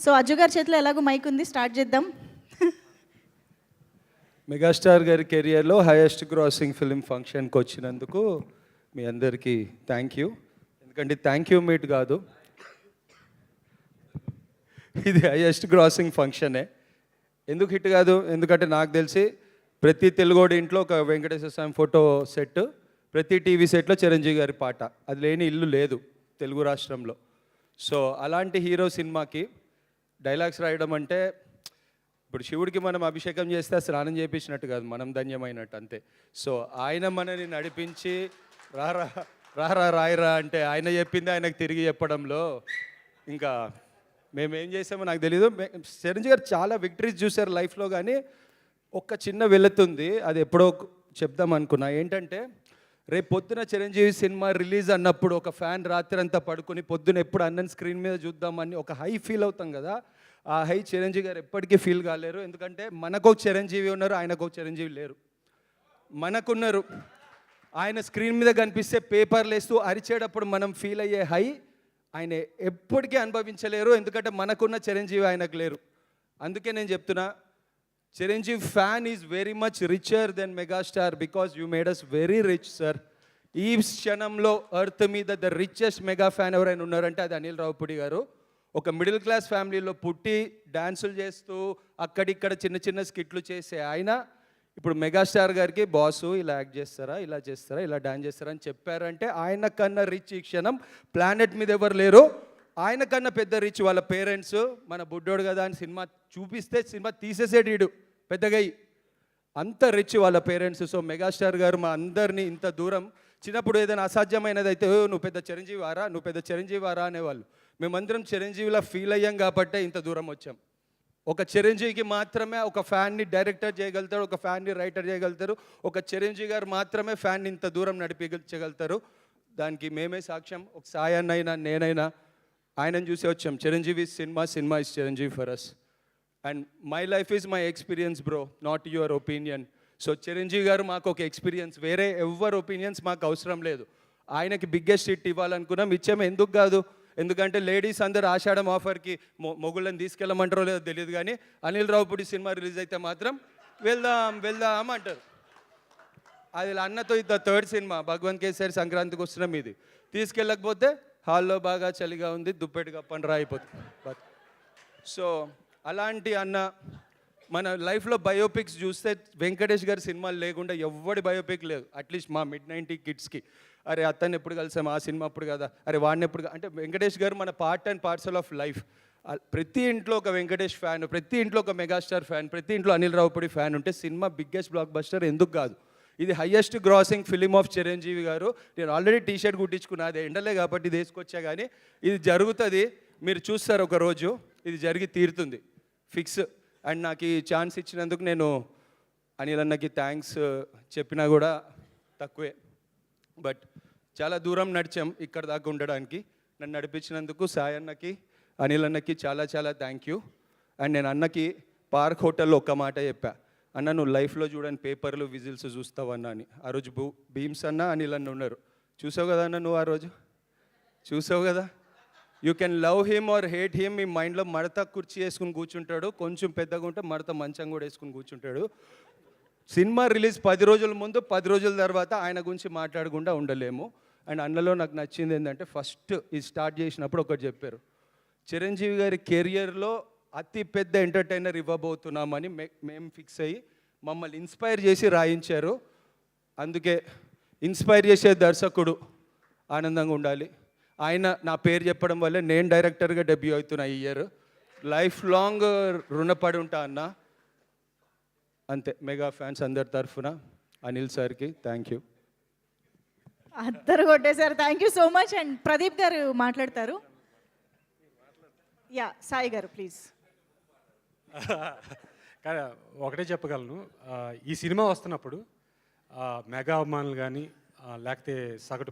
So Ajju గారి చేతిలో ఎలాగో మైక్ ఉంది, స్టార్ట్ చేద్దాం. మెగాస్టార్ గారి కెరియర్లో హైయెస్ట్ గ్రాసింగ్ ఫిలిం ఫంక్షన్కి వచ్చినందుకు మీ అందరికీ థ్యాంక్ యూ. ఎందుకంటే థ్యాంక్ యూ మీట్ కాదు, ఇది హైయెస్ట్ గ్రాసింగ్ ఫంక్షనే. ఎందుకు హిట్ కాదు? ఎందుకంటే నాకు తెలిసి ప్రతి తెలుగోడి ఇంట్లో ఒక వెంకటేశ్వర స్వామి ఫోటో సెట్, ప్రతి టీవీ సెట్లో చిరంజీవి గారి పాట, అది లేని ఇల్లు లేదు తెలుగు రాష్ట్రంలో. సో అలాంటి హీరో సినిమాకి డైలాగ్స్ రాయడం అంటే, ఇప్పుడు శివుడికి మనం అభిషేకం చేస్తే స్నానం చేయించినట్టు కాదు, మనం ధన్యమైనట్టు అంతే. సో ఆయన మనని నడిపించి రారా రారా రాయరా అంటే ఆయన చెప్పింది ఆయనకు తిరిగి చెప్పడంలో ఇంకా మేమేం చేసామో నాకు తెలీదు. చిరంజీవి గారు చాలా విక్టరీస్ చూశారు లైఫ్లో, కానీ ఒక్క చిన్న వెళుతుంది, అది ఎప్పుడో చెప్దాం అనుకున్నా. ఏంటంటే రేపు పొద్దున చిరంజీవి సినిమా రిలీజ్ అన్నప్పుడు ఒక ఫ్యాన్ రాత్రి అంతా పడుకొని పొద్దున ఎప్పుడు అన్నన్ స్క్రీన్ మీద చూద్దామని ఒక హై ఫీల్ అవుతాం కదా, ఆ హై చిరంజీవి గారు ఎప్పటికీ ఫీల్ కాలేరు. ఎందుకంటే మనకు ఒక చిరంజీవి ఉన్నారు, ఆయనకు ఒక చిరంజీవి లేరు. మనకున్నారు, ఆయన స్క్రీన్ మీద కనిపిస్తే పేపర్లు వేస్తూ అరిచేటప్పుడు మనం ఫీల్ అయ్యే హై ఆయన ఎప్పటికీ అనుభవించలేరు, ఎందుకంటే మనకున్న చిరంజీవి ఆయనకు లేరు. అందుకే నేను చెప్తున్నా, Chiranjeevi fan is very much richer than megastar because you made us very rich sir. ఈ క్షణంలో ఎర్త్ మీద ద రిచెస్ట్ మెగా ఫ్యాన్ ఎవరైనా ఉన్నారంటే అది అనిల్ రావిపూడి గారు. ఒక మిడిల్ క్లాస్ ఫ్యామిలీలో పుట్టి డ్యాన్సులు చేస్తూ అక్కడిక్కడ చిన్న చిన్న స్కిట్లు చేసే ఆయన ఇప్పుడు మెగాస్టార్ గారికి బాసు ఇలా యాక్ట్ చేస్తారా, ఇలా చేస్తారా, ఇలా డాన్స్ చేస్తారా అని చెప్పారంటే ఆయన కన్నా రిచ్ ఈ క్షణం ప్లానెట్ మీద ఎవరు లేరు. ఆయన కన్నా పెద్ద రిచ్ వాళ్ళ పేరెంట్స్. మన బుడ్డోడు కదా అని సినిమా చూపిస్తే సినిమా తీసేసేటీడు పెద్దగా, అంత రిచ్ వాళ్ళ పేరెంట్స్. సో మెగాస్టార్ గారు మా అందరినీ ఇంత దూరం, చిన్నప్పుడు ఏదైనా అసాధ్యమైనది అయితే నువ్వు పెద్ద చిరంజీవి వారా, నువ్వు పెద్ద చిరంజీవి వారా అనేవాళ్ళు. మేమందరం చిరంజీవిలా ఫీల్ అయ్యాం కాబట్టే ఇంత దూరం వచ్చాం. ఒక చిరంజీవికి మాత్రమే ఒక ఫ్యాన్ని డైరెక్టర్ చేయగలుగుతారు, ఒక ఫ్యాన్ని రైటర్ చేయగలుగుతారు, ఒక చిరంజీవి గారు మాత్రమే ఫ్యాన్ని ఇంత దూరం నడిపించగలుగుతారు. దానికి మేమే సాక్ష్యం. ఒక సాయన్నైనా నేనైనా ఆయనను చూసి వచ్చాం. Chiranjeevi cinema is Chiranjeevi for us. And my life is my experience bro, not your opinion. So Chiranjeevi గారు మాకు ఒక ఎక్స్పీరియన్స్, వేరే ఎవరి ఒపీనియన్స్ మాకు అవసరం లేదు. ఆయనకి బిగ్గెస్ట్ హిట్ ఇవ్వాలనుకున్నాం, ఇచ్చాము. ఎందుకు కాదు? ఎందుకంటే లేడీస్ అందరు ఆషాఢం ఆఫర్కి మొగుళ్ళని తీసుకెళ్ళమంటారో లేదో తెలియదు, కానీ అనిల్ రావిపూడి సినిమా రిలీజ్ అయితే మాత్రం వెళ్దాం అంటారు. అది అన్నతో ఇది థర్డ్ సినిమా, భగవంత్ కేసరి సంక్రాంతికి వస్తున్నాం, ఇది తీసుకెళ్ళకపోతే హాల్లో బాగా చలిగా ఉంది, దుప్పెటి కప్పండి రా అయిపోతుంది. సో అలాంటి అన్న మన లైఫ్లో బయోపిక్స్ చూస్తే వెంకటేష్ గారి సినిమాలు లేకుండా ఎవడి బయోపిక్ లేదు. అట్లీస్ట్ మా మిడ్-90 కిడ్స్కి అరే అతన్ని ఎప్పుడు కలిసాము, ఆ సినిమా అప్పుడు కదా, అరే వాడిని ఎప్పుడు, అంటే వెంకటేష్ గారు మన part and parcel of life. ప్రతి ఇంట్లో ఒక వెంకటేష్ ఫ్యాన్, ప్రతి ఇంట్లో ఒక మెగాస్టార్ ఫ్యాన్, ప్రతి ఇంట్లో అనిల్ రావిపూడి ఫ్యాన్ ఉంటే సినిమా బిగ్గెస్ట్ బ్లాక్ బస్టర్ ఎందుకు కాదు? ఇది highest grossing film of Chiranjeevi గారు. నేను ఆల్రెడీ టీషర్ట్ కుట్టించుకున్నా, అది ఎండలే కాబట్టి ఇది వేసుకొచ్చా, కానీ ఇది జరుగుతుంది, మీరు చూస్తారు ఒక రోజు, ఇది జరిగి తీరుతుంది ఫిక్స్. అండ్ నాకు ఈ ఛాన్స్ ఇచ్చినందుకు నేను అనిల్ అన్నకి థ్యాంక్స్ చెప్పినా కూడా తక్కువే. బట్ చాలా దూరం నడిచాం ఇక్కడ దాకా ఉండడానికి. నన్ను నడిపించినందుకు సాయి అన్నకి, అనిల్ అన్నకి చాలా చాలా థ్యాంక్ యూ. అండ్ నేను అన్నకి పార్క్ హోటల్లో ఒక్క మాట చెప్పా, అన్న నువ్వు లైఫ్లో చూడని పేపర్లు విజిల్స్ చూస్తావన్నా అని. ఆ రోజు భీమ్స్ అన్న అనిల్ అన్న ఉన్నారు, చూసావు కదా అన్న, నువ్వు ఆ రోజు చూసావు కదా. You can love him or hate him. మీ మైండ్లో మడత కుర్చీ వేసుకుని కూర్చుంటాడు, కొంచెం పెద్దగా ఉంటే మడత మంచం కూడా వేసుకుని కూర్చుంటాడు. సినిమా రిలీజ్ 10 రోజుల ముందు 10 రోజుల తర్వాత ఆయన గురించి మాట్లాడకుండా ఉండలేము. అండ్ అన్నలో నాకు నచ్చింది ఏంటంటే, ఫస్ట్ ఇది స్టార్ట్ చేసినప్పుడు ఒకటి చెప్పారు, చిరంజీవి గారి కెరియర్లో అతి పెద్ద ఎంటర్టైనర్ ఇవ్వబోతున్నామని మేము ఫిక్స్ అయ్యి మమ్మల్ని ఇన్స్పైర్ చేసి రాయించారు. అందుకే ఇన్స్పైర్ చేసే దర్శకుడు ఆనందంగా ఉండాలి. ఆయన నా పేరు చెప్పడం వల్లే నేను డైరెక్టర్గా డెబ్యూ అవుతున్నా ఈ ఇయర్. లైఫ్ లాంగ్ రుణపడి ఉంటా అన్న. అంతే, మెగా ఫ్యాన్స్ అందరి తరఫున అనిల్ సార్కి థ్యాంక్ యూ. అందరు కొట్టేశారు, thank you so much. And Pradeep గారు మాట్లాడతారు. యా సాయి గారు ప్లీజ్. కానీ ఒకటే చెప్పగలను, ఈ సినిమా వస్తున్నప్పుడు మెగా అభిమానులు కానీ లేకపోతే సగటు